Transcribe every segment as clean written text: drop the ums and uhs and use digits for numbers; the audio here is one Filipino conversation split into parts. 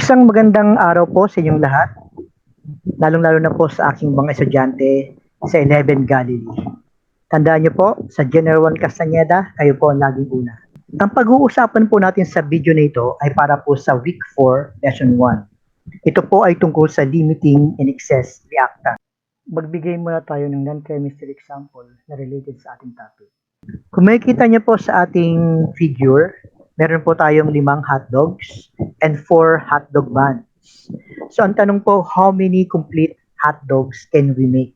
Isang magandang araw po sa inyong lahat, lalong-lalo na po sa aking mga estudyante sa 11 Galilee. Tandaan niyo po, sa General 1 Castañeda, kayo po ang laging una. Ang pag-uusapan po natin sa video na ito ay para po sa Week 4, Lesson 1. Ito po ay tungkol sa limiting and excess reactant. Magbigay muna tayo ng non-chemistry example na related sa ating topic. Kung makikita niyo po sa ating figure, meron po tayong 5 hotdogs and 4 hotdog buns. So ang tanong po, how many complete hotdogs can we make?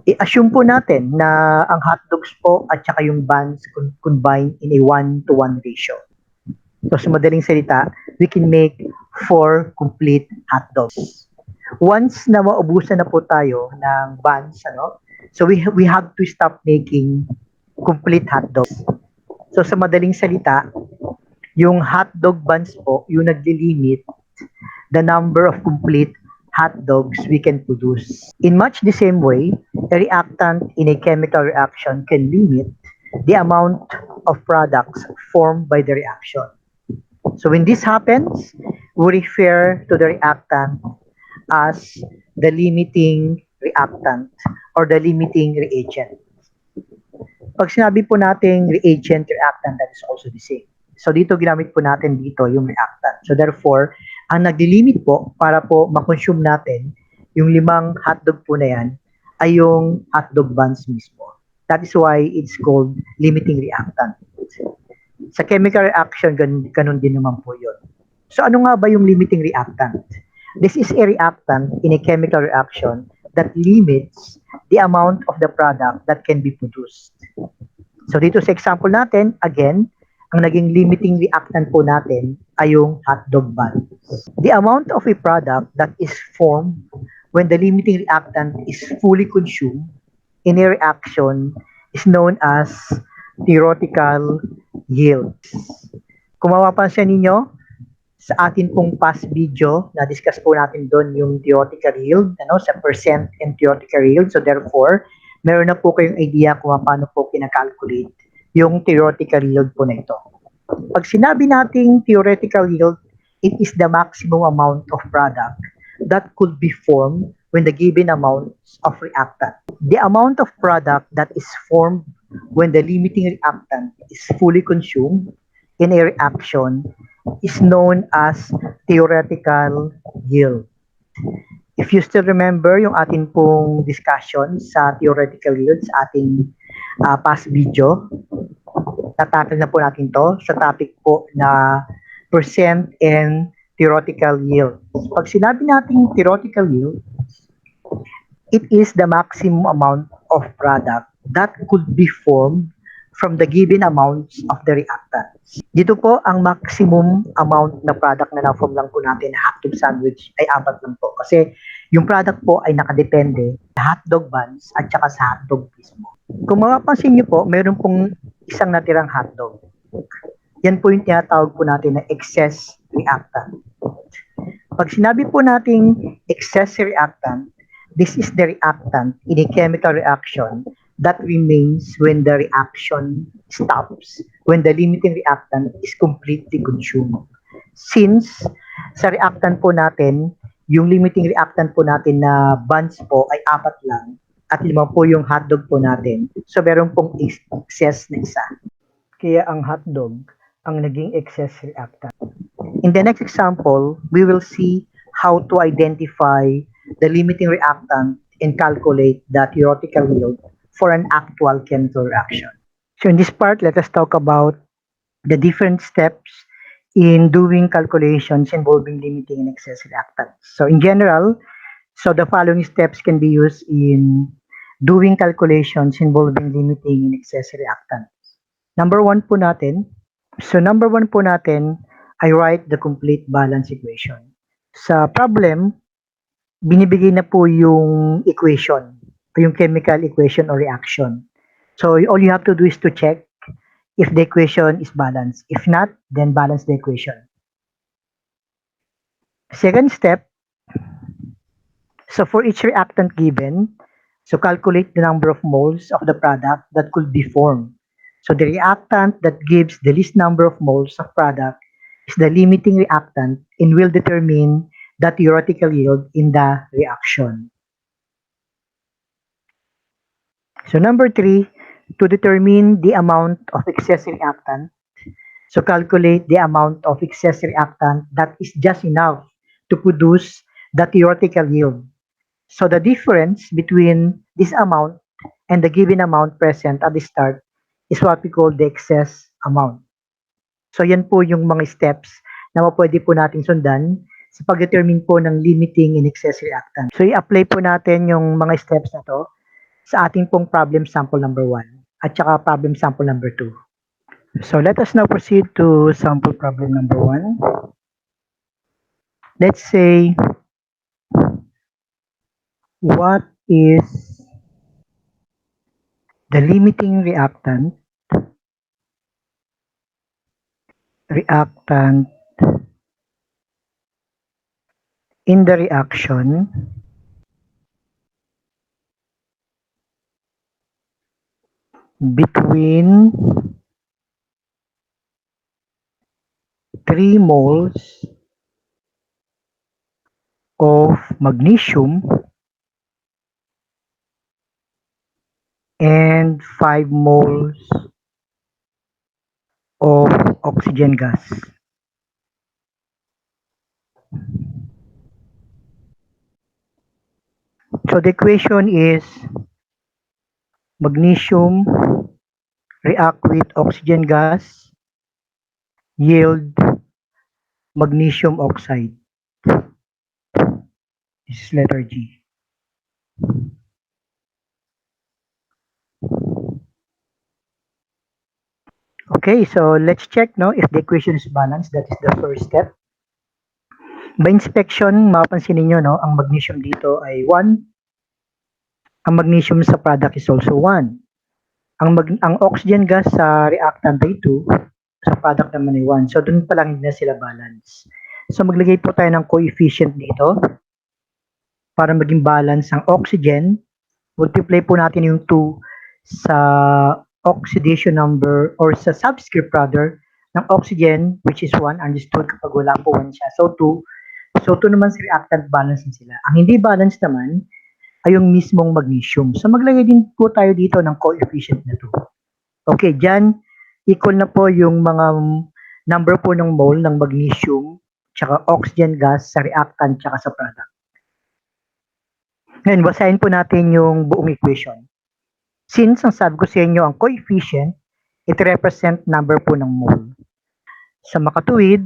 I-assume po natin na ang hotdogs po at saka yung buns combine in a 1-to-1 ratio. So sa madaling salita, we can make 4 complete hotdogs. Once na maubusan na po tayo ng buns, so we have to stop making complete hotdogs. So sa madaling salita, yung hotdog buns po, yung nagli-limit the number of complete hot dogs we can produce. In much the same way, a reactant in a chemical reaction can limit the amount of products formed by the reaction. So when this happens, we refer to the reactant as the limiting reactant or the limiting reagent. Pag sinabi po nating reagent, reactant, that is also the same. So dito ginamit po natin dito yung reactant. So therefore, ang nagli-limit po para po makonsume natin yung 5 hotdog po na yan ay yung hotdog buns mismo. That is why it's called limiting reactant. Sa chemical reaction, ganun din naman po yun. So ano nga ba yung limiting reactant? This is a reactant in a chemical reaction that limits the amount of the product that can be produced. So dito sa example natin, again, ang naging limiting reactant po natin ay yung hotdog bun. The amount of a product that is formed when the limiting reactant is fully consumed in a reaction is known as theoretical yield. Kung mapapansin ninyo, sa atin pong past video, na-discuss po natin doon yung theoretical yield, sa percent and theoretical yield. So therefore, meron na po kayong idea kung paano po kinakalculate yung theoretical yield po na ito. Pag sinabi nating theoretical yield, it is the maximum amount of product that could be formed when the given amount of reactant. The amount of product that is formed when the limiting reactant is fully consumed in a reaction is known as theoretical yield. If you still remember yung ating pong discussion sa theoretical yield sa ating past video, tatakil na po natin to sa topic po na percent and theoretical yield. Pag sinabi natin theoretical yield, it is the maximum amount of product that could be formed from the given amounts of the reactants. Dito po, ang maximum amount na product na na-form lang po natin na hotdog sandwich ay 4 lang po. Kasi yung product po ay nakadepende sa hotdog buns at saka sa hotdog mismo. Kung mapapansin niyo po, meron pong isang natirang hotdog. Yan po yung tinatawag po natin na excess reactant. Pag sinabi po nating excess reactant, this is the reactant in a chemical reaction that remains when the reaction stops, when the limiting reactant is completely consumed. Since sa reactant po natin, yung limiting reactant po natin na buns po ay 4 lang at 5 po yung hotdog po natin. So meron pong excess na isa. Kaya ang hotdog ang naging excess reactant. In the next example, we will see how to identify the limiting reactant and calculate the theoretical yield for an actual chemical reaction. So in this part, let us talk about the different steps in doing calculations involving limiting and excess reactants. So in general, the following steps can be used in doing calculations involving limiting and excess reactants. Number 1 po natin, I write the complete balance equation. Sa problem, binibigay na po yung equation, yung chemical equation or reaction. So all you have to do is to check if the equation is balanced. If not, then balance the equation. Second step, so for each reactant given, so calculate the number of moles of the product that could be formed. So the reactant that gives the least number of moles of product is the limiting reactant and will determine the theoretical yield in the reaction. So number 3, to determine the amount of excess reactant, so calculate the amount of excess reactant that is just enough to produce the theoretical yield. So the difference between this amount and the given amount present at the start is what we call the excess amount. So yan po yung mga steps na pwede po nating sundan sa pag-determine po ng limiting and excess reactant. So i-apply po natin yung mga steps na to sa ating pong problem sample number 1 at saka problem sample number 2. So let us now proceed to sample problem number 1. Let's say, what is the limiting reactant in the reaction between 3 moles of magnesium and 5 moles of oxygen gas. So the equation is magnesium react with oxygen gas, yield magnesium oxide. This is letter G. Okay, so let's check if the equation is balanced. That is the first step. By inspection, mapapansin ninyo ang magnesium dito ay 1. Ang magnesium sa product is also 1. Ang oxygen gas sa reactant ay 2. Sa product naman ay 1. So dun pa lang hindi na sila balance. So maglagay po tayo ng coefficient dito para maging balance ang oxygen. Multiply po natin yung 2 sa oxidation number or sa subscript rather ng oxygen, which is 1, understood kapag wala po 1 siya. So 2. So 2 naman si reactant, balance din sila. Ang hindi balance naman ay yung mismong magnesium. So maglagay din po tayo dito ng coefficient na 2. Okay, dyan equal na po yung mga number po ng mole ng magnesium tsaka oxygen gas sa reactant tsaka sa product. Ngayon, basahin po natin yung buong equation. Since ang sabi ko sa inyo ang coefficient, it represent number po ng mole. Sa makatuwid,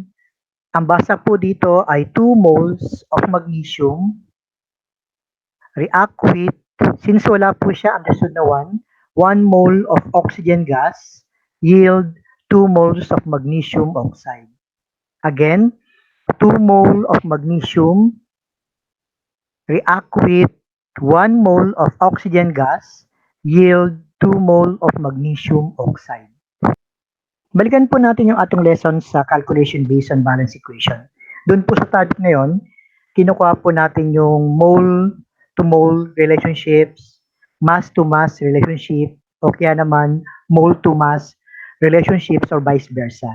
ang basa po dito ay 2 moles of magnesium react with, since wala po siya, understood na 1 mole of oxygen gas yield 2 moles of magnesium oxide. Again, 2 mole of magnesium react with 1 mole of oxygen gas yield 2 mole of magnesium oxide. Balikan po natin yung ating lesson sa calculation based on balance equation. Doon po sa topic na yun, kinukuha po natin yung mole to mole relationships, mass to mass relationship, o kaya naman mole to mass relationships or vice versa.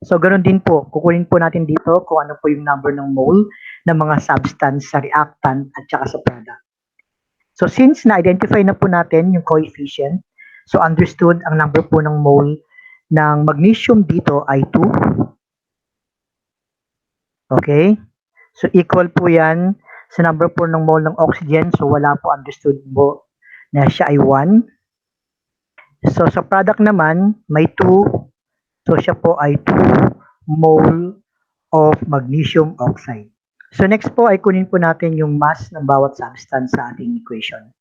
So ganoon din po, kukunin po natin dito kung ano po yung number ng mole ng mga substance sa reactant at saka sa product. So since na-identify na po natin yung coefficient, so understood ang number po ng mole ng magnesium dito ay 2. Okay? So equal po yan sa number po ng mole ng oxygen. So wala po, understood po na siya ay 1. So sa product naman, may 2. So siya po ay 2 mole of magnesium oxide. So next po ay kunin po natin yung mass ng bawat substance sa ating equation.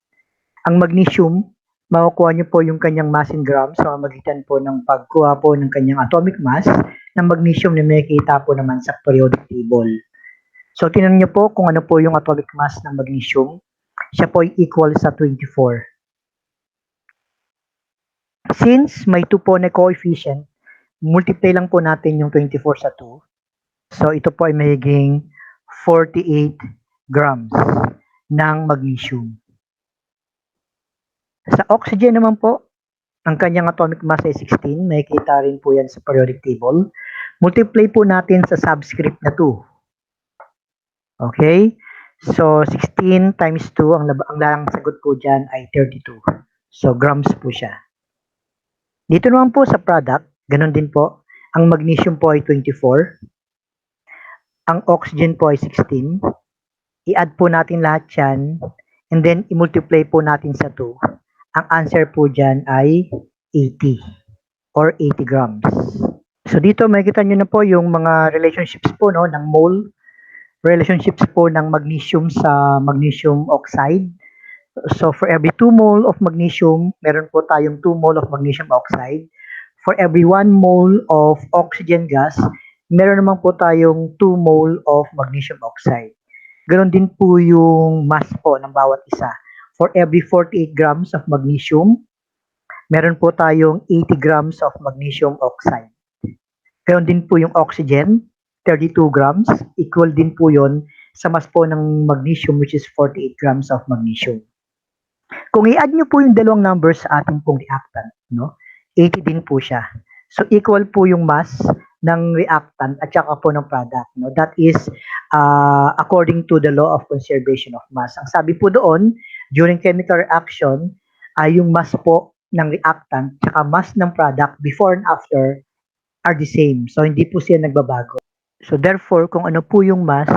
Ang magnesium, makukuha niyo po yung kanyang mass in grams sa magitan po ng pagkuha po ng kanyang atomic mass ng magnesium na makikita po naman sa periodic table. So tingnan niyo po kung ano po yung atomic mass ng magnesium. Siya po ay equal sa 24. Since may 2 po na coefficient, multiply lang po natin yung 24 sa 2. So ito po ay magiging 48 grams ng magnesium. Sa oxygen naman po, ang kanyang atomic mass ay 16. Makikita rin po yan sa periodic table. multiply po natin sa subscript na 2. Okay? So, 16 times 2, ang larang sagot po dyan ay 32. So, grams po siya. Dito naman po sa product, ganun din po. Ang magnesium po ay 24. Ang oxygen po ay 16. I-add po natin lahat yan. And then, i-multiply po natin sa 2. Ang answer po dyan ay 80 or 80 grams. So, dito makikita nyo na po yung mga relationships po no, ng mole. Relationships po ng magnesium sa magnesium oxide. So, for every 2 mole of magnesium, meron po tayong 2 mole of magnesium oxide. For every 1 mole of oxygen gas, meron naman po tayong 2 mole of magnesium oxide. Ganon din po yung mass po ng bawat isa. For every 48 grams of magnesium, meron po tayong 80 grams of magnesium oxide. Ganon din po yung oxygen, 32 grams. Equal din po yon sa mass po ng magnesium, which is 48 grams of magnesium. Kung i-add nyo po yung dalawang numbers sa ating pong reactant, no, 80 din po siya. So, equal po yung mass ng reactant at saka po ng product. No? That is according to the law of conservation of mass. Ang sabi po doon, during chemical reaction, ay yung mass po ng reactant at mass ng product before and after are the same. So, hindi po siya nagbabago. So, therefore, kung ano po yung mass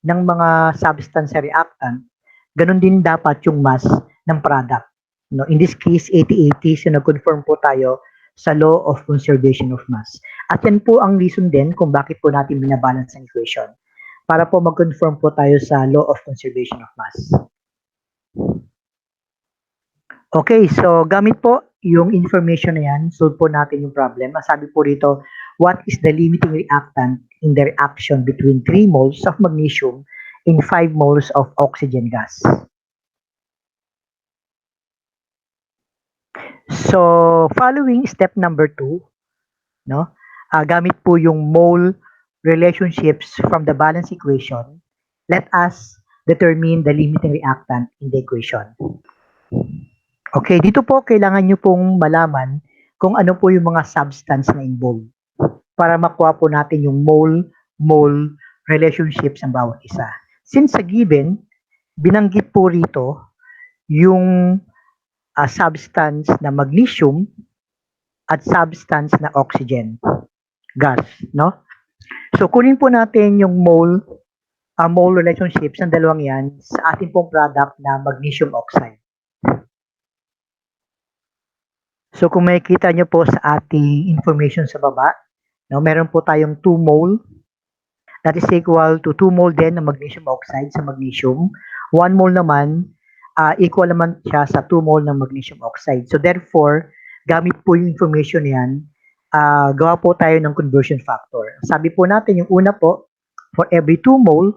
ng mga substance sa reactant, ganun din dapat yung mass ng product. No? In this case, 80-80, so nag-confirm po tayo sa law of conservation of mass. At yan po ang reason din kung bakit po natin binabalance ang equation. Para po mag-confirm po tayo sa law of conservation of mass. Okay, so gamit po yung information na yan, solve po natin yung problem. Sabi po rito, what is the limiting reactant in the reaction between 3 moles of magnesium and 5 moles of oxygen gas? So, following step number 2, no? Gamit po yung mole relationships from the balance equation. Let us determine the limiting reactant in the equation. Okay, dito po kailangan nyo pong malaman kung ano po yung mga substance na involved para makuha po natin yung mole relationships ng bawat isa. Since sa given, binanggit po rito yung substance na magnesium at substance na oxygen gas, no? So kunin po natin yung mole relationships ng dalawang yan sa ating pong product na magnesium oxide. So kung makikita nyo po sa ating information sa baba, no, meron po tayong 2 mole. That is equal to 2 mole din ng magnesium oxide sa magnesium. 1 mole naman, equal naman siya sa 2 mole ng magnesium oxide. So therefore, gamit po yung information yan, gawa po tayo ng conversion factor. Sabi po natin yung una po, for every 2 mole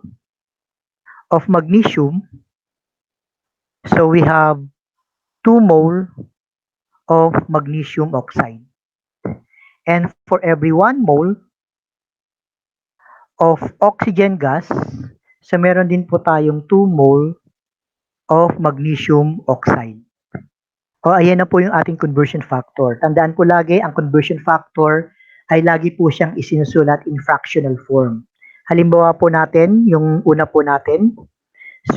of magnesium, so we have 2 mole of magnesium oxide. And for every 1 mole of oxygen gas, so meron din po tayong 2 mole of magnesium oxide. O ayan na po yung ating conversion factor. Tandaan po lagi, ang conversion factor ay lagi po siyang isinusulat in fractional form. Halimbawa po natin, yung una po natin.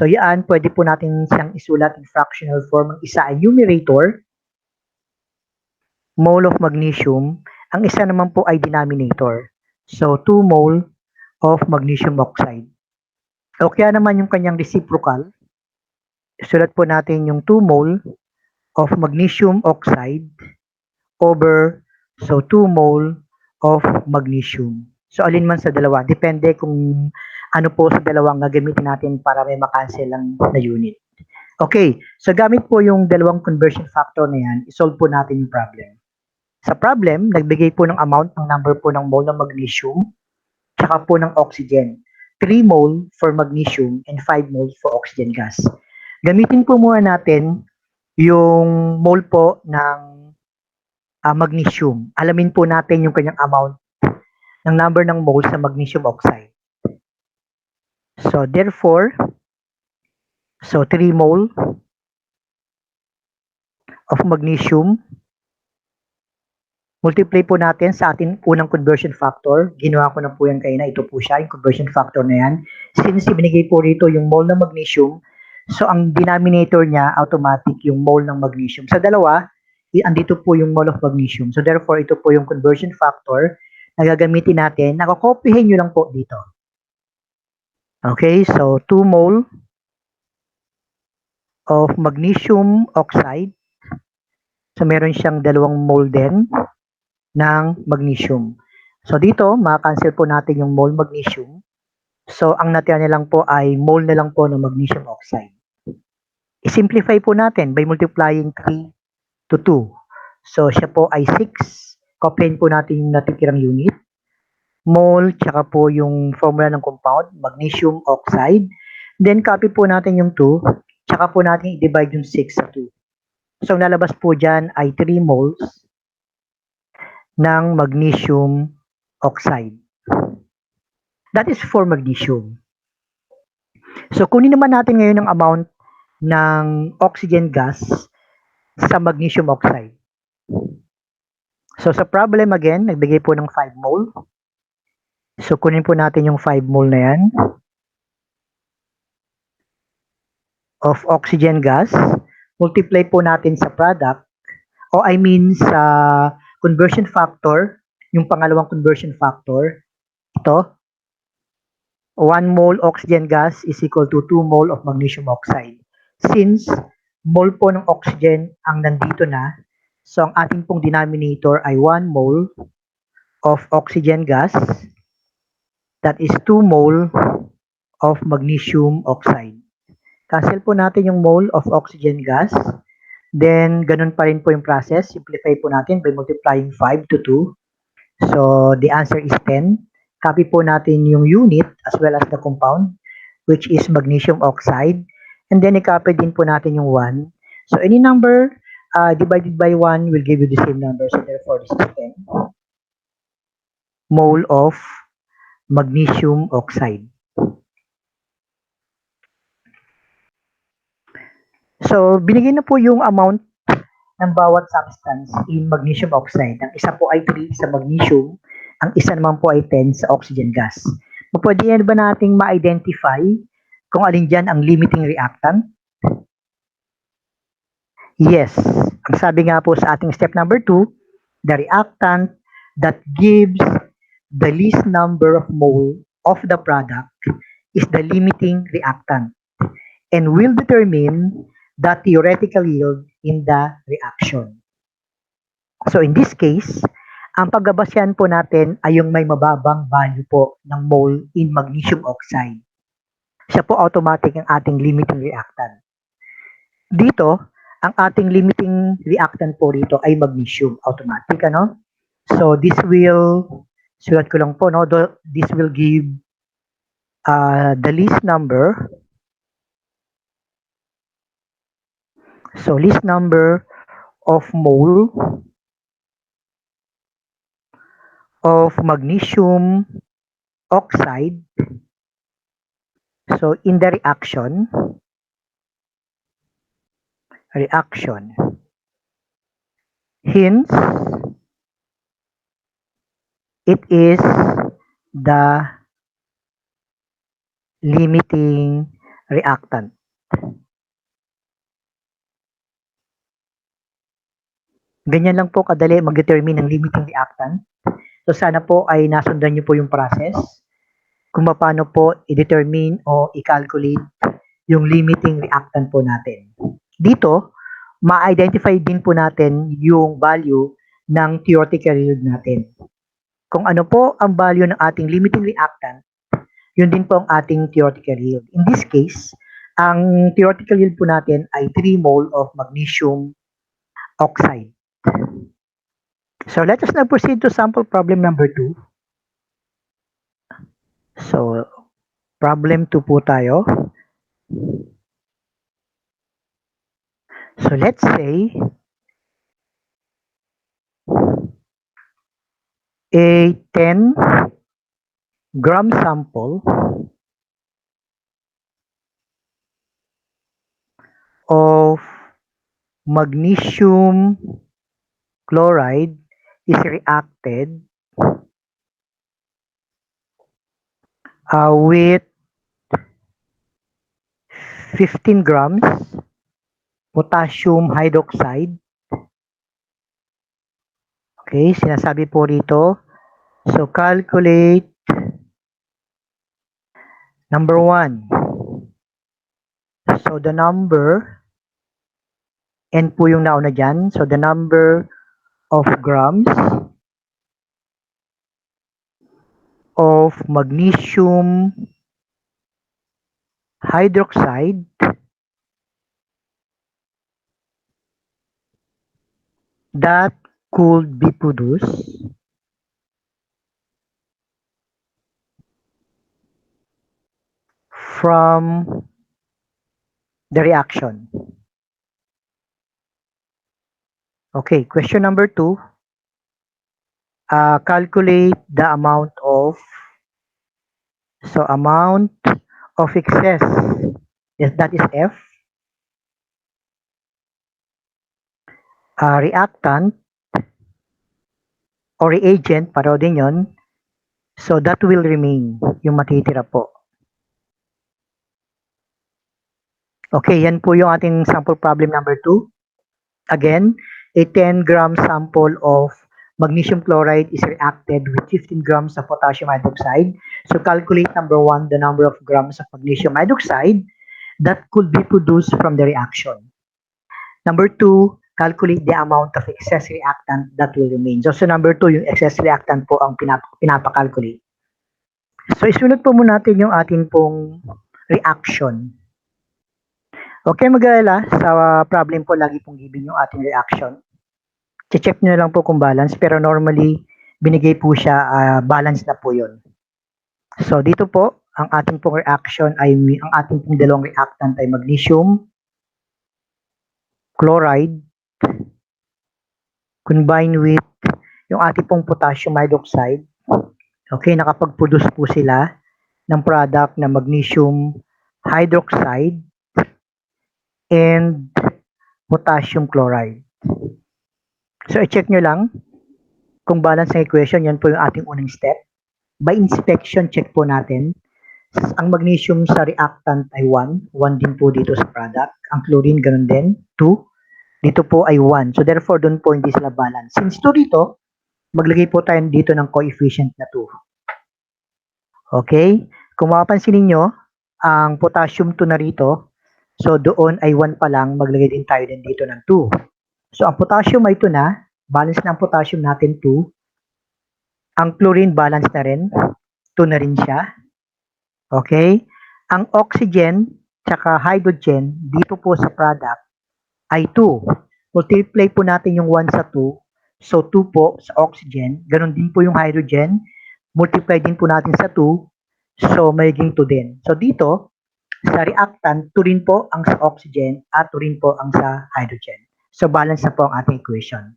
So yan, pwede po natin siyang isulat in fractional form. Ang isa ay numerator, mole of magnesium. Ang isa naman po ay denominator. So 2 mole of magnesium oxide. O kaya naman yung kanyang reciprocal, isulat po natin yung 2 mole of magnesium oxide over 2 mole of magnesium. So alin man sa dalawa, depende kung ano po sa dalawang gagamitin natin para may makancel lang na unit. Okay, so gamit po yung dalawang conversion factor na yan, isolve po natin yung problem. Sa problem, nagbigay po ng amount ng number po ng mole ng magnesium tsaka po ng oxygen. 3 mole for magnesium and 5 mole for oxygen gas. Gamitin po muna natin yung mole po ng magnesium. Alamin po natin yung kanyang amount ng number ng mole sa magnesium oxide. So therefore, 3 mole of magnesium Multiply po natin sa ating unang conversion factor. Ginawa ko na po yan kanina. Ito po siya, yung conversion factor na yan. Since ibinigay po rito yung mole ng magnesium, so ang denominator niya, automatic yung mole ng magnesium. Sa dalawa, andito po yung mole of magnesium. So therefore, ito po yung conversion factor na gagamitin natin. Nakakopyahin nyo lang po dito. Okay, so 2 mole of magnesium oxide. So meron siyang 2 mole din ng magnesium. So dito, maka-cancel po natin yung mole magnesium. So ang natira na lang po ay mole na lang po ng magnesium oxide. I-simplify po natin by multiplying 3 to 2. So siya po ay 6. Copyahin po natin yung natitirang unit. Mole, tsaka po yung formula ng compound, magnesium oxide. Then copy po natin yung 2, tsaka po natin i-divide yung 6 sa 2. So ang lalabas po dyan ay 3 moles ng magnesium oxide. That is for magnesium. So kunin naman natin ngayon ang amount ng oxygen gas sa magnesium oxide. So sa problem again, nagbigay po ng 5 mole. So kunin po natin yung 5 mole na yan of oxygen gas. Multiply po natin sa product, o I mean sa conversion factor, yung pangalawang conversion factor. Ito, 1 mole oxygen gas is equal to 2 mole of magnesium oxide. Since mole po ng oxygen ang nandito na, so ang ating pong denominator ay 1 mole of oxygen gas. That is 2 mole of magnesium oxide. Cancel po natin yung mole of oxygen gas. Then, ganun pa rin po yung process. Simplify po natin by multiplying 5 to 2. So, the answer is 10. Copy po natin yung unit as well as the compound, which is magnesium oxide. And then, i-copy din po natin yung 1. So, any number divided by 1 will give you the same number. So, therefore, this is 10 mole of magnesium oxide. So, binigay na po yung amount ng bawat substance in magnesium oxide. Ang isa po ay 3 sa magnesium, ang isa naman po ay 10 sa oxygen gas. Pwede yan ba nating ma-identify kung alin dyan ang limiting reactant? Yes. Ang sabi nga po sa ating step number 2, the reactant that gives the least number of mole of the product is the limiting reactant and will determine the theoretical yield in the reaction. So in this case, ang pagbabasyan po natin ay yung may mababang value po ng mole in magnesium oxide. Siya po automatic ang ating limiting reactant. Dito, ang ating limiting reactant po rito ay magnesium, automatic, ano? So this will, sulat ko lang po, no? This will give the least number. So least number of mole of magnesium oxide. So in the reaction, hence it is the limiting reactant. Ganyan lang po kadali mag-determine ng limiting reactant. So sana po ay nasundan niyo po yung process kung paano po i-determine o i-calculate yung limiting reactant po natin. Dito, ma-identify din po natin yung value ng theoretical yield natin. Kung ano po ang value ng ating limiting reactant, yun din po ang ating theoretical yield. In this case, ang theoretical yield po natin ay 3 mole of magnesium oxide. So let us now proceed to sample problem number 2. So, problem 2 po tayo. So let's say a 10-gram sample of magnesium chloride is reacted with 15 grams potassium hydroxide. Okay, sinasabi po rito. So, calculate number 1. So, the number, N po yung nauna dyan. So, the number of grams of magnesium hydroxide that could be produced from the reaction. Okay, question number 2. Calculate the amount of excess, yes, that is F, reactant or reagent, pareho din yun. So that will remain, yung matitira po. Okay, yan po yung ating sample problem number 2. Again, a 10-gram sample of magnesium chloride is reacted with 15 grams of potassium hydroxide. So calculate number 1, the number of grams of magnesium hydroxide that could be produced from the reaction. Number 2, calculate the amount of excess reactant that will remain. So number 2, yung excess reactant po ang pinapakalculate. So isunod po muna natin yung ating pong reaction. Okay, mag-alala, sa problem po lagi pong given yung ating reaction. Check nyo lang po kung balance, pero normally binigay po siya, balance na po yun. So dito po, ang ating pong reaction ay, ang ating pong dalawang reactant ay magnesium chloride combined with yung ating pong potassium hydroxide. Okay, nakapag-produce po sila ng product na magnesium hydroxide and potassium chloride. So, i-check nyo lang kung balance ng equation. Yan po yung ating unang step. By inspection, check po natin. Ang magnesium sa reactant ay 1. 1 din po dito sa product. Ang chlorine, ganun din. 2. Dito po ay 1. So, therefore, doon po hindi sila balance. Since 2 dito, maglagay po tayo dito ng coefficient na 2. Okay? Kung mapapansin ninyo, ang potassium 2 na rito, so doon ay 1 pa lang, maglagay din tayo din dito ng 2. So ang potassium ay 2 na, balance na ang potassium natin 2. Ang chlorine balance na rin, 2 na rin siya. Okay? Ang oxygen tsaka hydrogen dito po sa product ay 2. Multiply po natin yung 1 sa 2. So 2 po sa oxygen, ganun din po yung hydrogen. Multiply din po natin sa 2. So magiging 2 din. So dito, sa reactant, 2 rin po ang sa oxygen at 2 rin po ang sa hydrogen. So, balance na po ang ating equation.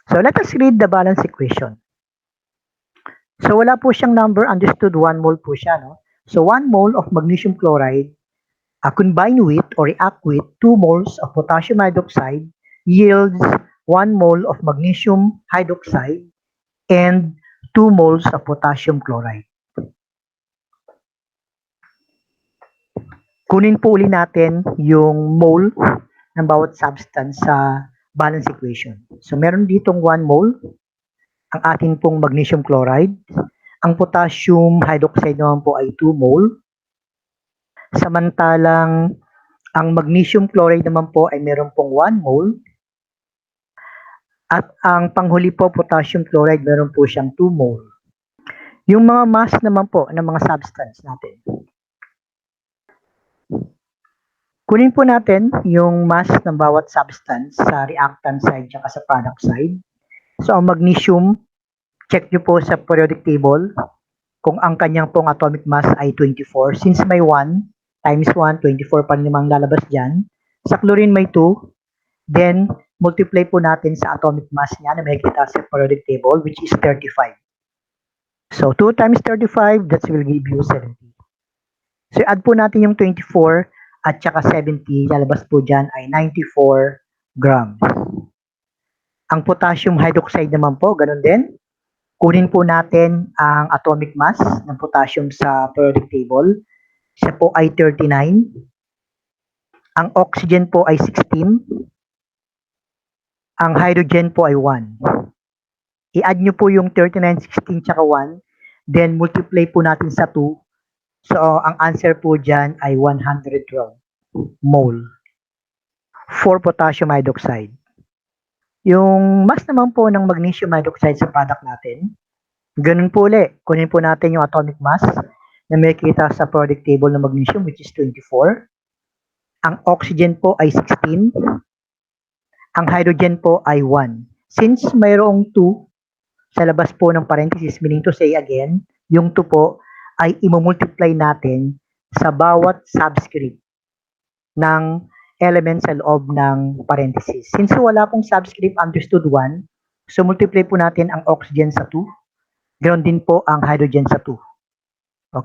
So, let us read the balance equation. So, wala po siyang number, understood 1 mole po siya, no? So, 1 mole of magnesium chloride combined with or react with 2 moles of potassium hydroxide yields 1 mole of magnesium hydroxide and 2 moles of potassium chloride. Kunin po uli natin yung mole ng bawat substance sa balance equation. So, meron ditong 1 mole, ang ating pong magnesium chloride. Ang potassium hydroxide naman po ay 2 mole. Samantalang, ang magnesium chloride naman po ay meron pong 1 mole. At ang panghuli po, potassium chloride, meron po siyang 2 mole. Yung mga mass naman po ng mga substance natin. Kunin po natin yung mass ng bawat substance sa reactant side at sa product side. So, ang magnesium, check nyo po sa periodic table kung ang kanyang pong atomic mass ay 24. Since may 1 times 1, 24 pa rin namang lalabas dyan. Sa chlorine may 2. Then, multiply po natin sa atomic mass niya na makikita sa periodic table, which is 35. So, 2 times 35, that will give you 70. So, add po natin yung 24 at saka 70, lalabas po dyan ay 94 grams. Ang potassium hydroxide naman po, ganun din. Kunin po natin ang atomic mass ng potassium sa periodic table. Siya po ay 39. Ang oxygen po ay 16. Ang hydrogen po ay 1. I-add nyo po yung 39, 16, tsaka 1. Then, multiply po natin sa 2. So, ang answer po dyan ay 112 mole for potassium hydroxide. Yung mass naman po ng magnesium hydroxide sa product natin, ganun po ulit. Kunin po natin yung atomic mass na may kita sa periodic table ng magnesium, which is 24. Ang oxygen po ay 16. Ang hydrogen po ay 1. Since mayroong 2 sa labas po ng parenthesis, meaning to say again, yung 2 po ay imumultiply natin sa bawat subscript ng element sa loob ng parenthesis. Since wala pong subscript understood 1, so multiply po natin ang oxygen sa 2. Ganoon din po ang hydrogen sa 2.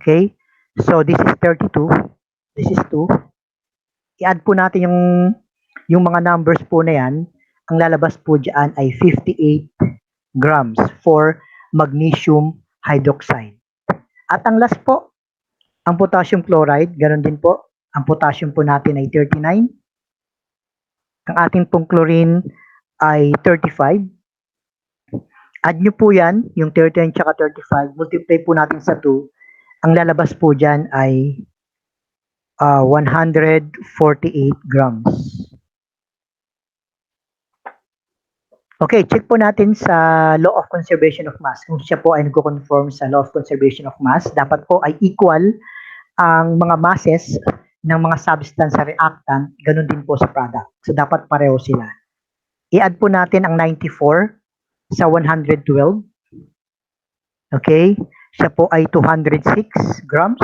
Okay? So this is 32. This is 2. I-add po natin yung mga numbers po na yan. Ang lalabas po dyan ay 58 grams for magnesium hydroxide. At ang last po, ang potassium chloride, ganoon din po. Ang potassium po natin ay 39. Ang ating pong chlorine ay 35. Add nyo po yan, yung 39 tsaka 35, multiply po natin sa 2. Ang lalabas po dyan ay 148 grams. Okay, check po natin sa law of conservation of mass. Kung siya po ay nagko-conform sa law of conservation of mass, dapat po ay equal ang mga masses ng mga substance sa reactant, ganun din po sa product. So, dapat pareho sila. I-add po natin ang 94 sa 112. Okay? Siya po ay 206 grams.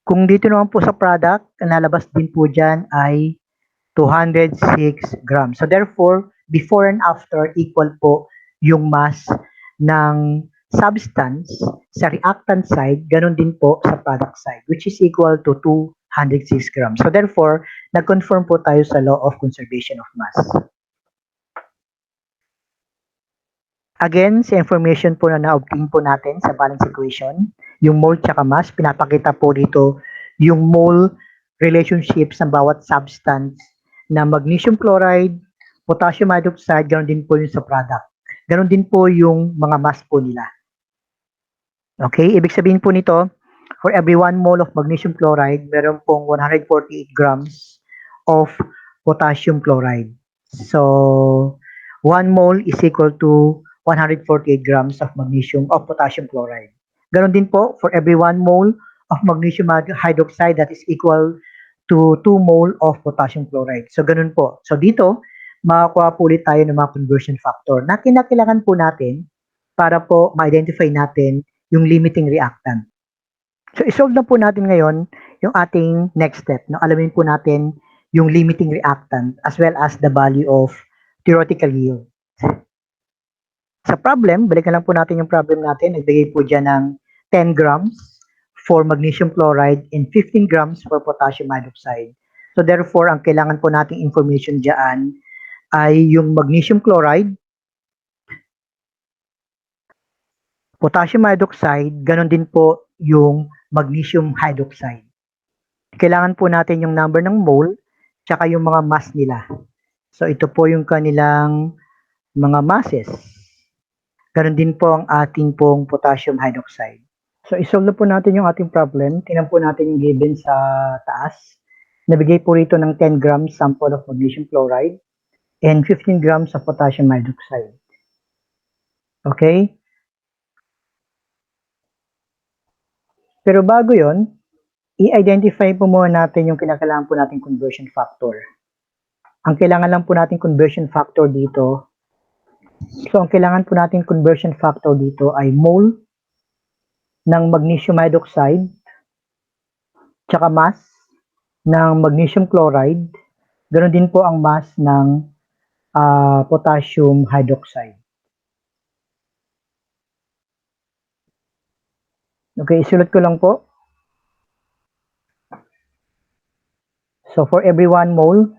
Kung dito naman po sa product, ang lalabas din po dyan ay 206 grams. So, therefore, before and after, equal po yung mass ng substance sa reactant side, ganun din po sa product side, which is equal to 206 grams. So, therefore, nag-confirm po tayo sa law of conservation of mass. Again, sa information po na na-obtain po natin sa balance equation, yung mole tsaka mass, pinapakita po dito yung mole relationships ng bawat substance na magnesium chloride, potassium hydroxide, ganoon din po yung sa product. Ganoon din po yung mga mass po nila. Okay, ibig sabihin po nito, for every 1 mole of magnesium chloride, meron pong 148 grams of potassium chloride. So, 1 mole is equal to 148 grams of potassium chloride. Ganon din po, for every 1 mole of magnesium hydroxide, that is equal to 2 mole of potassium chloride. So, ganun po. So, dito, makakuha po ulit tayo ng mga conversion factor na kinakailangan po natin para po ma-identify natin yung limiting reactant. So, isolve na po natin ngayon yung ating next step. No? Alamin po natin yung limiting reactant as well as the value of theoretical yield. Sa problem, balikan lang po natin yung problem natin. Nagbigay po dyan ng 10 grams for magnesium chloride and 15 grams for potassium hydroxide. So therefore, ang kailangan po nating information dyan ay yung magnesium chloride, potassium hydroxide, ganon din po yung magnesium hydroxide. Kailangan po natin yung number ng mole, tsaka yung mga mass nila. So ito po yung kanilang mga masses. Ganon din po ang ating pong potassium hydroxide. So isolve na po natin yung ating problem. Tingnan po natin yung given sa taas. Nabigay po rito ng 10 grams sample of magnesium chloride and 15 grams of potassium hydroxide. Okay? Pero bago yon, i-identify po muna natin yung kinakailangan po nating conversion factor. Ang kailangan lang po nating conversion factor dito, so ang kailangan po nating conversion factor dito ay mole ng magnesium hydroxide tsaka mass ng magnesium chloride. Ganon din po ang mass ng potassium hydroxide. Okay, isulat ko lang po. So for every 1 mole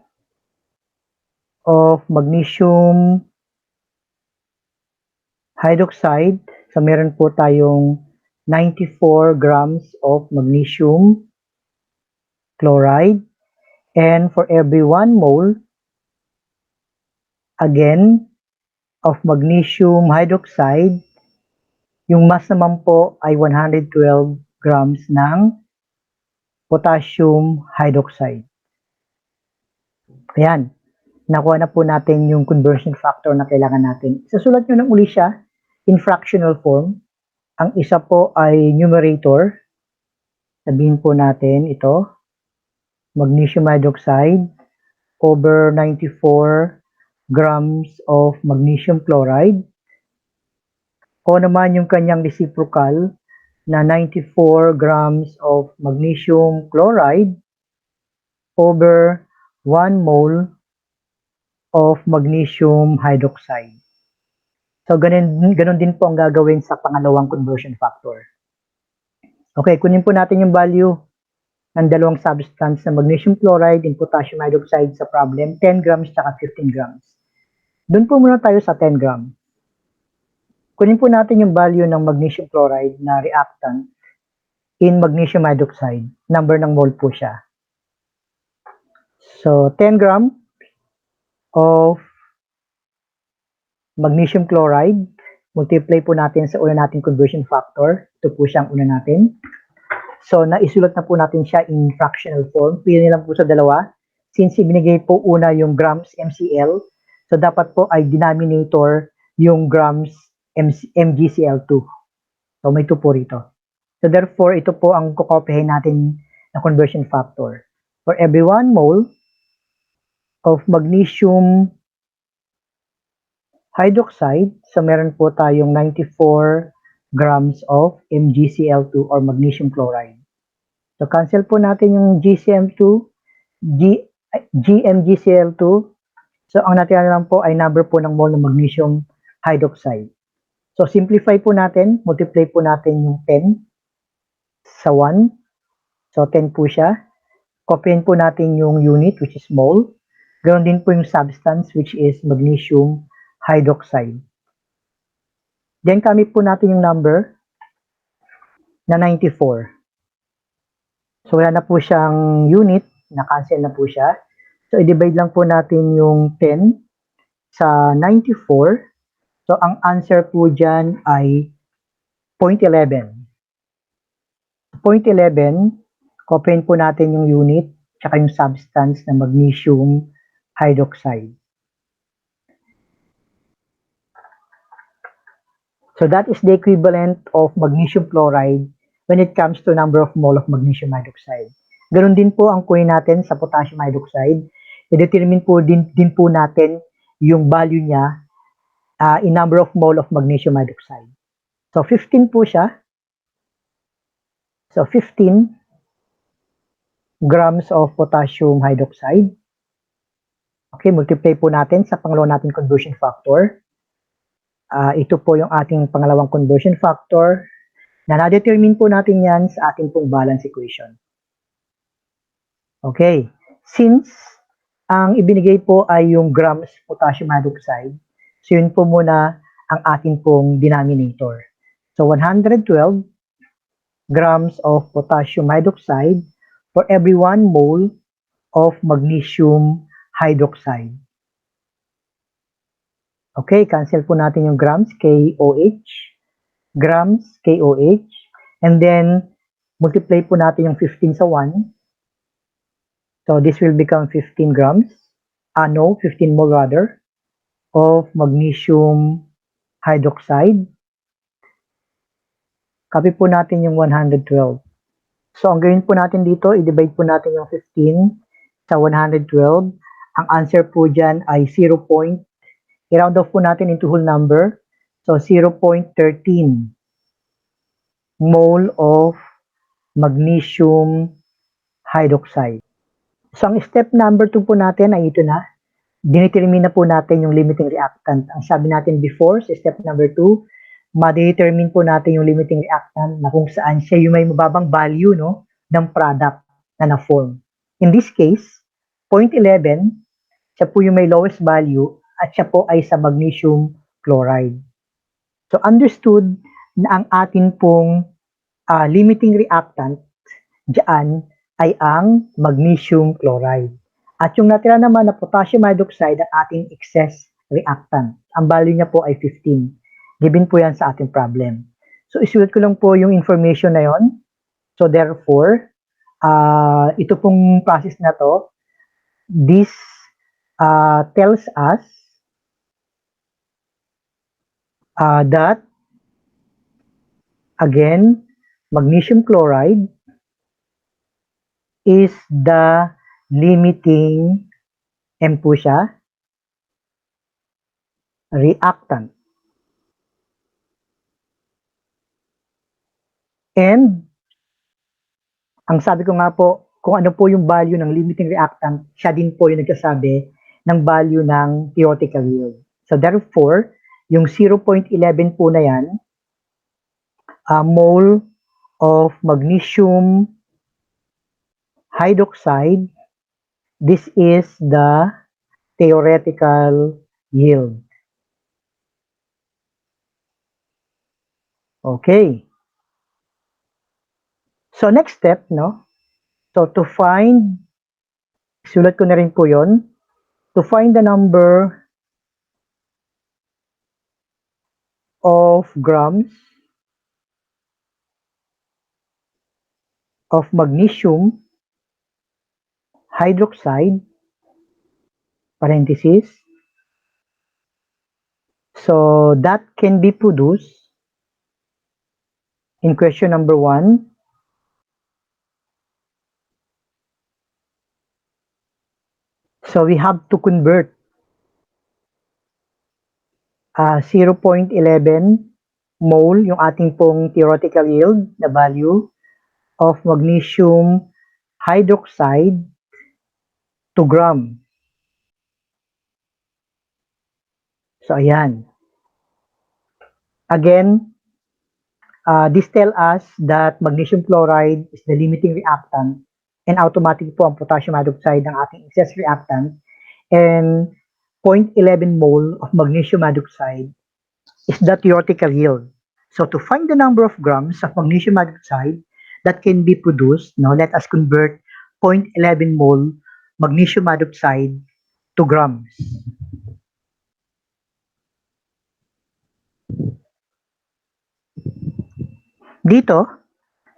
of magnesium hydroxide. So meron po tayong 94 grams of magnesium chloride. And for every 1 mole, again, of magnesium hydroxide, yung mass naman po ay 112 grams ng potassium hydroxide. Ayan, nakuha na po natin yung conversion factor na kailangan natin. Sasulat nyo lang uli siya in fractional form. Ang isa po ay numerator. Sabihin po natin ito, magnesium hydroxide over 94 grams of magnesium chloride. O naman yung kanyang reciprocal na 94 grams of magnesium chloride over 1 mole of magnesium hydroxide. So, ganun din po ang gagawin sa pangalawang conversion factor. Okay, kunin po natin yung value ng dalawang substance na magnesium chloride and potassium hydroxide sa problem, 10 grams at 15 grams. Doon po muna tayo sa 10 grams. Kunin po natin yung value ng magnesium chloride na reactant in magnesium hydroxide. Number ng mole po siya. So, 10 grams of magnesium chloride, multiply po natin sa una nating conversion factor. Ito po siyang una natin. So, naisulat na po natin siya in fractional form. Pili lang po sa dalawa. Since ibinigay po una yung grams MCl, so dapat po ay denominator yung grams MgCl2. So, may 2 po rito. So, therefore, ito po ang kukopihin natin na conversion factor. For every 1 mole of magnesium hydroxide, so meron po tayong 94 grams of MgCl2 or magnesium chloride. So, cancel po natin yung GmGCl2. So, ang natira lang po ay number po ng mole ng magnesium hydroxide. So, simplify po natin, multiply po natin yung 10 sa 1. So, 10 po siya. Copyin po natin yung unit, which is mole. Ganoon din po yung substance, which is magnesium hydroxide. Then, kamit po natin yung number na 94. So, wala na po siyang unit, na-cancel na po siya. So, i-divide lang po natin yung 10 sa 94. So, ang answer po dyan ay 0.11. 0.11, copyin po natin yung unit tsaka yung substance na magnesium hydroxide. So, that is the equivalent of magnesium chloride when it comes to number of mole of magnesium hydroxide. Ganon din po ang kunin natin sa potassium hydroxide. I-determine po din po natin yung value niya in number of mole of magnesium hydroxide. So, 15 po siya. So, 15 grams of potassium hydroxide. Okay, multiply po natin sa pangalawang nating conversion factor. Ito po yung ating pangalawang conversion factor na na-determine po natin yan sa ating pong balance equation. Okay, since ang ibinigay po ay yung grams potassium hydroxide, so yun po muna ang ating pong denominator. So 112 grams of potassium hydroxide for every 1 mole of magnesium hydroxide. Okay, cancel po natin yung grams, KOH, grams, KOH, and then multiply po natin yung 15 sa 1. So this will become 15 grams, 15 mole rather, of magnesium hydroxide. Copy po natin yung 112. So ang gawin po natin dito, i-divide po natin yung 15 sa 112. Ang answer po dyan ay 0. I-round off po natin into whole number. So 0.13 mole of magnesium hydroxide. So ang step number 2 po natin ay ito na. Dinetermine na po natin yung limiting reactant. Ang sabi natin before, sa step number 2, ma-determine po natin yung limiting reactant na kung saan siya yung may mababang value ng product na na-form. In this case, 0.11, siya po yung may lowest value at siya po ay sa magnesium chloride. So understood na ang atin pong limiting reactant diyan ay ang magnesium chloride. At yung natira naman na potassium hydroxide ang ating excess reactant. Ang value niya po ay 15. Given po yan sa ating problem. So isulat ko lang po yung information na yon. So therefore, ito pong process na to, this tells us that again, magnesium chloride is the limiting M po siya, reactant. And ang sabi ko nga po, kung ano po yung value ng limiting reactant, siya din po yung nagsasabi ng value ng theoretical yield. So therefore, yung 0.11 po na yan, mole of magnesium hydroxide, this is the theoretical yield. Okay. So next step, no? So to find, sulat ko na rin po yon, to find the number of grams of magnesium hydroxide, parenthesis, so that can be produced in question number 1. So we have to convert 0.11 mole, yung ating pong theoretical yield na value of magnesium hydroxide to gram. So ayan. Again, this tells us that magnesium chloride is the limiting reactant and automatic po ang potassium hydroxide ng ating excess reactant, and 0.11 mole of magnesium hydroxide is the theoretical yield. So to find the number of grams of magnesium hydroxide that can be produced, let us convert 0.11 mole magnesium hydroxide to grams. Dito,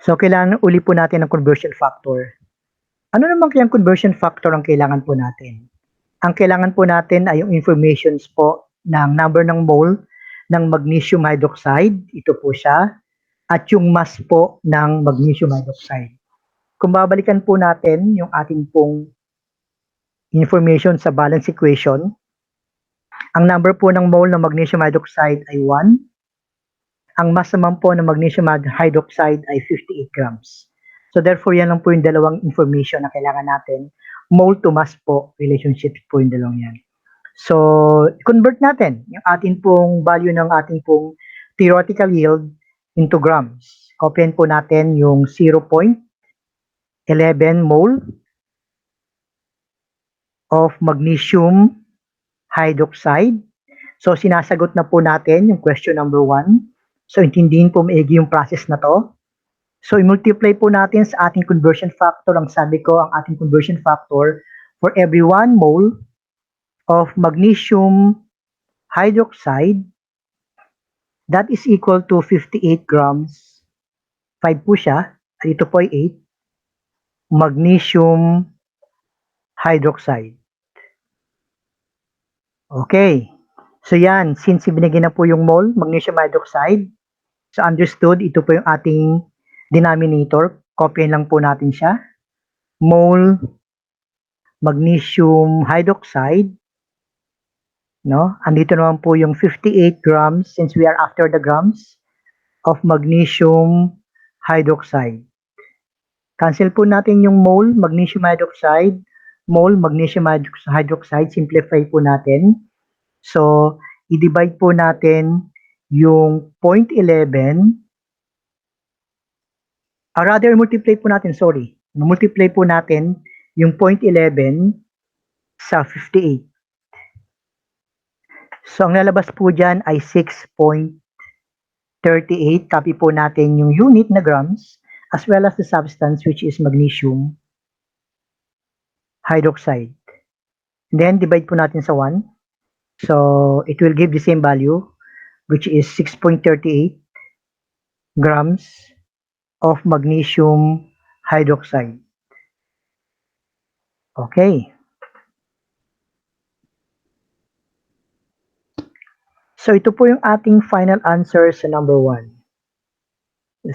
so kailangan uli po natin ng conversion factor. Ano naman kayang conversion factor ang kailangan po natin? Ang kailangan po natin ay yung informations po ng number ng mole ng magnesium hydroxide, ito po siya, at yung mass po ng magnesium hydroxide. Kung babalikan po natin yung ating pong information sa balance equation, ang number po ng mole ng magnesium hydroxide ay 1. Ang mass naman po ng magnesium hydroxide ay 58 grams. So therefore, yan lang po yung dalawang information na kailangan natin. Mole to mass po, relationship po yung dalawang yan. So, convert natin yung ating pong value ng ating pong theoretical yield into grams. Copyan po natin yung 0.11 mole of magnesium hydroxide. So, sinasagot na po natin yung question number 1. So, intindihin po maigi yung process na to. So, i-multiply po natin sa ating conversion factor. Ang sabi ko, ang ating conversion factor for every 1 mole of magnesium hydroxide, that is equal to 58 grams. 5 po siya. At ito po ay 8. Magnesium hydroxide. Okay. So, yan. Since ibinigay na po yung mole, magnesium hydroxide, so understood, ito po yung ating denominator. Copyin lang po natin siya. Mole magnesium hydroxide. No? Andito naman po yung 58 grams, since we are after the grams, of magnesium hydroxide. Cancel po natin yung mole magnesium hydroxide. Mole magnesium hydroxide. Simplify po natin. So, i-divide po natin yung 0.11. Rather, multiply po natin, sorry. Multiply po natin yung 0.11 sa 58. So, ang lalabas po dyan ay 6.8. 38, copy po natin yung unit na grams as well as the substance which is magnesium hydroxide. Then divide po natin sa 1. So it will give the same value which is 6.38 grams of magnesium hydroxide. Okay. So ito po yung ating final answer sa number 1.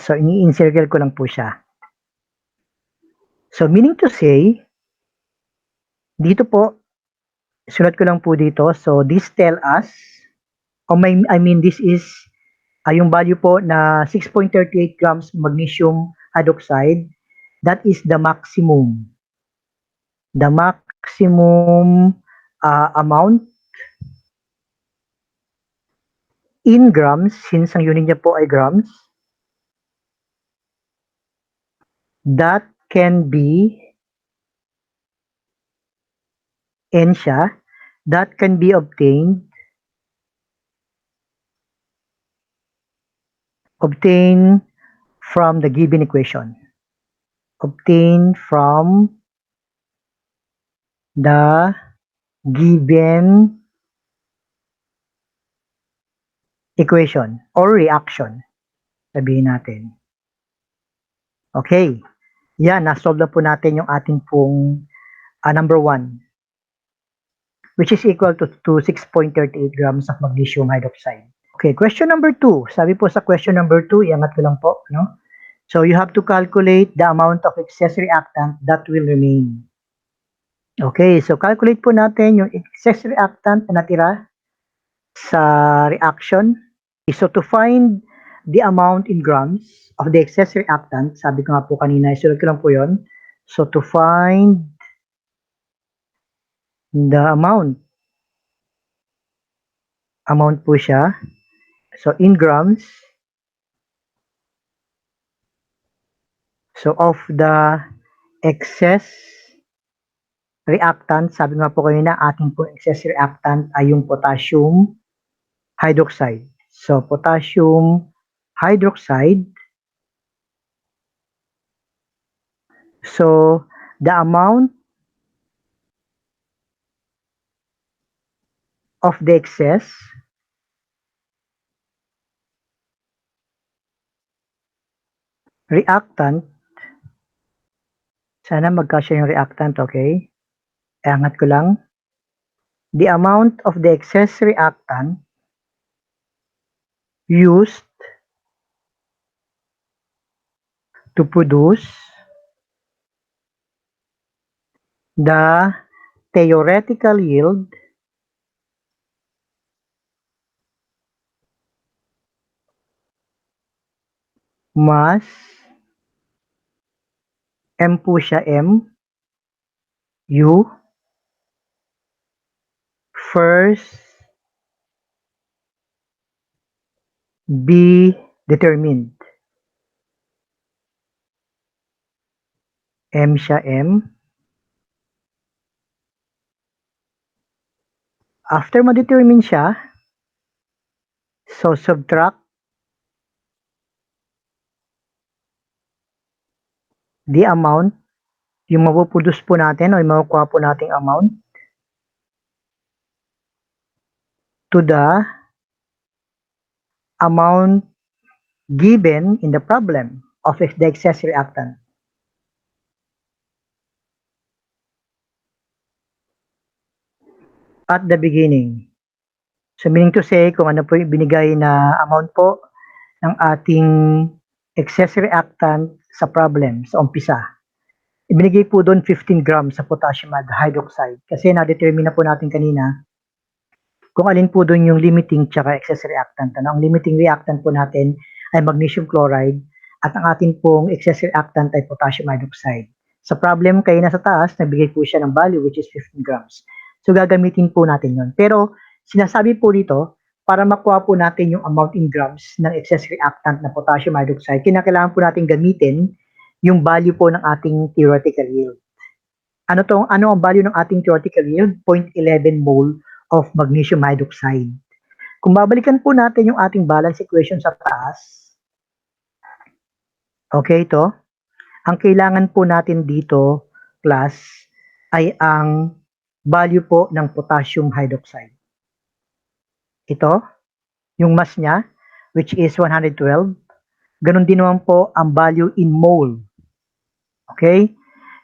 So ini-encircle ko lang po siya. So meaning to say, dito po, sunod ko lang po dito. So this tell us, this is yung value po na 6.38 grams magnesium hydroxide. That is the maximum. The maximum amount in grams, since ang unit niya po ay grams, that can be N siya, that can be obtained from the given equation. Obtained from the given equation or reaction, sabihin natin. Okay. Yan, nasolve na po natin yung ating pong number 1, which is equal to 6.38 grams of magnesium hydroxide. Okay, question number 2. Sabi po sa question number 2, iangat ko lang po, no? So you have to calculate the amount of excess reactant that will remain. Okay, so calculate po natin yung excess reactant na natira sa reaction. So to find the amount in grams of the excess reactant, sabi ko nga po kanina, isulat ko lang po yun. So to find the amount po siya. So in grams, so of the excess reactant, sabi nga po kanina, ating po excess reactant ay yung potassium hydroxide. So potassium hydroxide, so the amount of the excess reactant, sana magkasya yung reactant, okay? Angat ko lang. The amount of the excess reactant used to produce the theoretical yield mas M po siya, M, U, first be determined. M siya, M. After ma-determine siya, so subtract the amount, yung mapuproduce po natin o yung makukuha po nating amount to the amount given in the problem of the excess reactant. At the beginning. So meaning to say, kung ano po yung binigay na amount po ng ating excess reactant sa problem, sa umpisa. Ibinigay po doon 15 grams sa potassium hydroxide. Kasi na-determine na po natin kanina kung alin po doon yung limiting tsaka excess reactant. Ano? Ang limiting reactant po natin ay magnesium chloride at ang atin pong excess reactant ay potassium hydroxide. Sa problem kayo na sa taas, nagbigay po siya ng value which is 15 grams. So gagamitin po natin yon. Pero sinasabi po dito, para makuha po natin yung amount in grams ng excess reactant na potassium hydroxide, kinakailangan po natin gamitin yung value po ng ating theoretical yield. Ano ang value ng ating theoretical yield? 0.11 mole of magnesium hydroxide. Kung babalikan po natin yung ating balance equation sa taas, okay, ito, ang kailangan po natin dito, class, ay ang value po ng potassium hydroxide. Ito, yung mass niya, which is 112. Ganun din naman po ang value in mole, okay,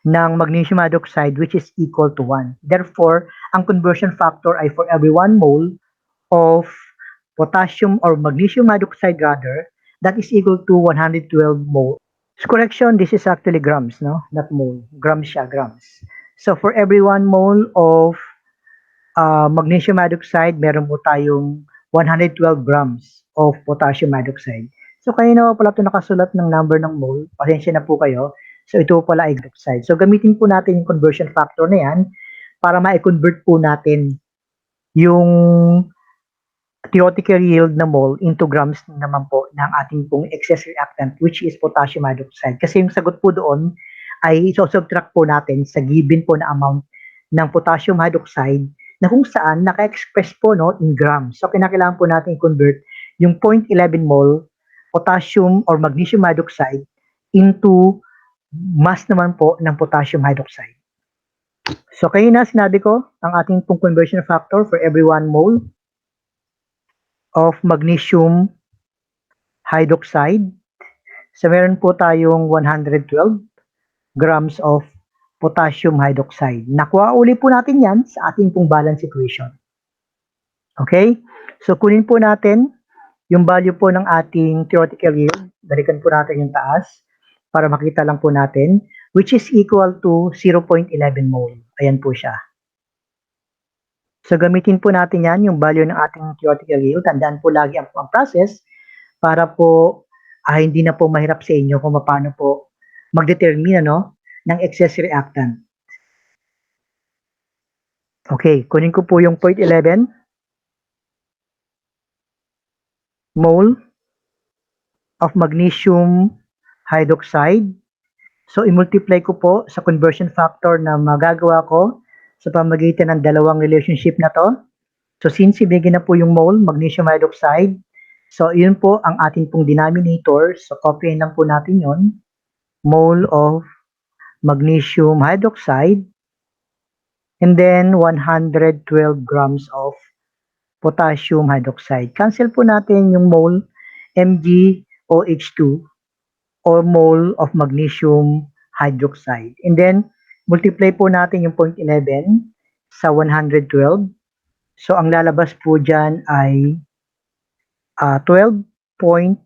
ng magnesium hydroxide, which is equal to 1. Therefore, ang conversion factor ay for every 1 mole of potassium or magnesium hydroxide rather, that is equal to 112 mole. So correction, this is actually grams, no? Not mole. Grams siya, grams. So for every 1 mole of magnesium hydroxide, meron po tayong 112 grams of potassium hydroxide. So kanina pala ito nakasulat ng number ng mole. Pasensya na po kayo. So ito pala ay hydroxide. So gamitin po natin yung conversion factor na yan para ma-convert po natin yung theoretical yield na mole into grams naman po ng ating pong excess reactant, which is potassium hydroxide. Kasi yung sagot po doon ay iso-subtract po natin sa given po na amount ng potassium hydroxide na kung saan naka-express po no, in grams. So kinakailangan po natin i-convert yung 0.11 mole potassium or magnesium hydroxide into mass naman po ng potassium hydroxide. So kayo na sinabi ko ang ating pong conversion factor for every 1 mole of magnesium hydroxide. So meron po tayong 112 grams of potassium hydroxide. Nakuha uli po natin yan sa ating pong balance equation. Okay? So kunin po natin yung value po ng ating theoretical yield. Balikan po natin yung taas para makita lang po natin, which is equal to 0.11 mole. Ayan po siya. So gamitin po natin yan, yung value ng ating theoretical yield. Tandaan po lagi ang process para po hindi na po mahirap sa inyo kung paano po magdetermine ng excess reactant. Okay, kunin ko po yung 0.11 mole of magnesium hydroxide. So i-multiply ko po sa conversion factor na magagawa ko sa pamamagitan ng dalawang relationship na to. So since ibigay na po yung mole, magnesium hydroxide, so yun po ang ating pong denominator. So copyin lang po natin yon, mole of magnesium hydroxide, and then 112 grams of potassium hydroxide. Cancel po natin yung mole MgOH2 or mole of magnesium hydroxide. And then, multiply po natin yung 0.11 sa 112. So, ang lalabas po dyan ay 12.32.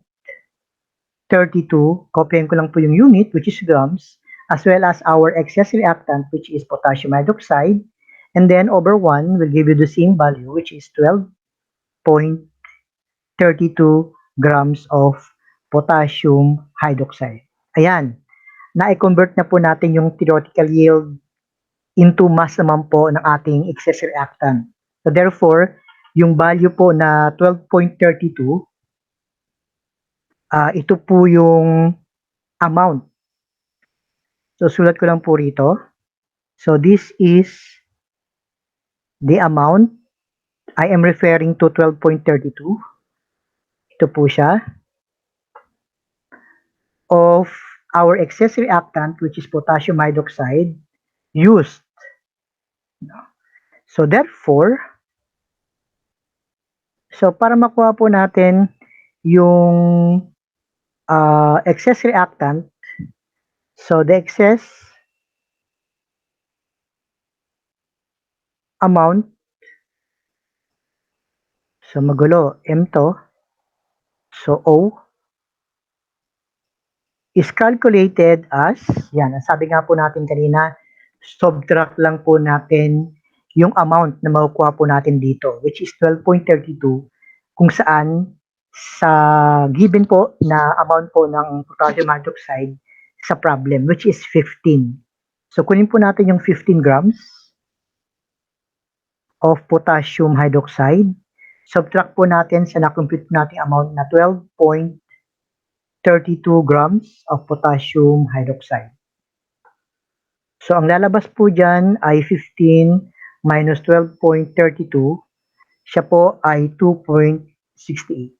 Copyin ko lang po yung unit, which is grams, as well as our excess reactant, which is potassium hydroxide. And then, over 1 will give you the same value, which is 12.32 grams of potassium hydroxide. Ayan. Na-convert na po natin yung theoretical yield into mass naman po ng ating excess reactant. So therefore, yung value po na 12.32, ito po yung amount. So sulat ko lang po rito. So this is the amount. I am referring to 12.32. Ito po siya. Of our excess reactant, which is potassium hydroxide, used. So therefore, para makuha po natin yung excess reactant, so the excess amount, so magulo, M to, so O, is calculated as, yan, sabi nga po natin kanina, subtract lang po natin yung amount na makukuha po natin dito, which is 12.32, kung saan sa given po na amount po ng potassium hydroxide sa problem, which is 15. So kunin po natin yung 15 grams of potassium hydroxide. Subtract po natin sa na-compute nating amount na 12.32 grams of potassium hydroxide. So ang lalabas po dyan ay 15 minus 12.32. Siya po ay 2.68.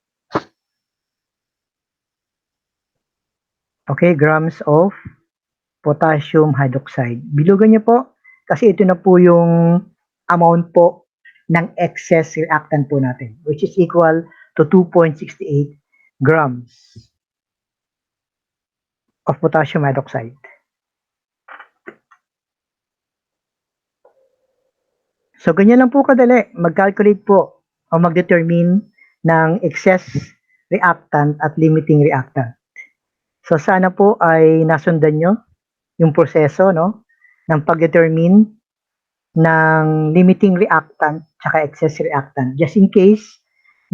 Okay, grams of potassium hydroxide. Bilugan niyo po kasi ito na po yung amount po ng excess reactant po natin, which is equal to 2.68 grams of potassium hydroxide. So, ganyan lang po kadali. Mag-calculate po o mag-determine ng excess reactant at limiting reactant. So, sana po ay nasundan nyo yung proseso no, ng pag-determine ng limiting reactant at excess reactant. Just in case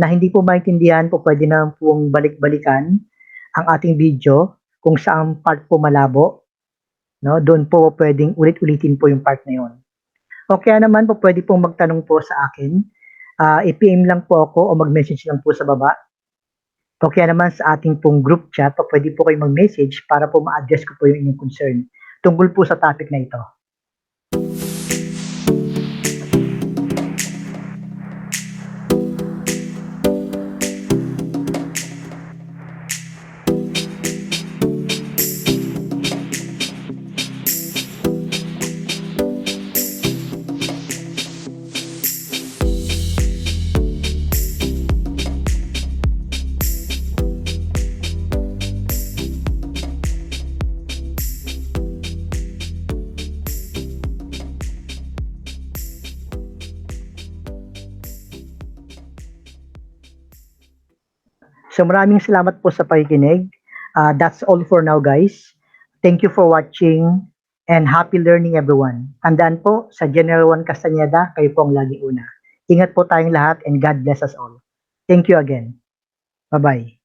na hindi po maintindihan po, pwede na pong balik-balikan ang ating video kung saan part po malabo. No? Doon po pwedeng ulit-ulitin po yung part na yun. O kaya naman po pwede pong magtanong po sa akin. I-PM lang po ako o mag-message lang po sa baba. O kaya naman sa ating pong group chat, pwede po kayo mag-message para po ma-address ko po yung inyong concern tungkol po sa topic na ito. So maraming salamat po sa pakikinig. That's all for now, guys. Thank you for watching and happy learning everyone. Tandaan po, sa General 1 Castañeda, kayo po ang laging una. Ingat po tayong lahat and God bless us all. Thank you again. Bye-bye.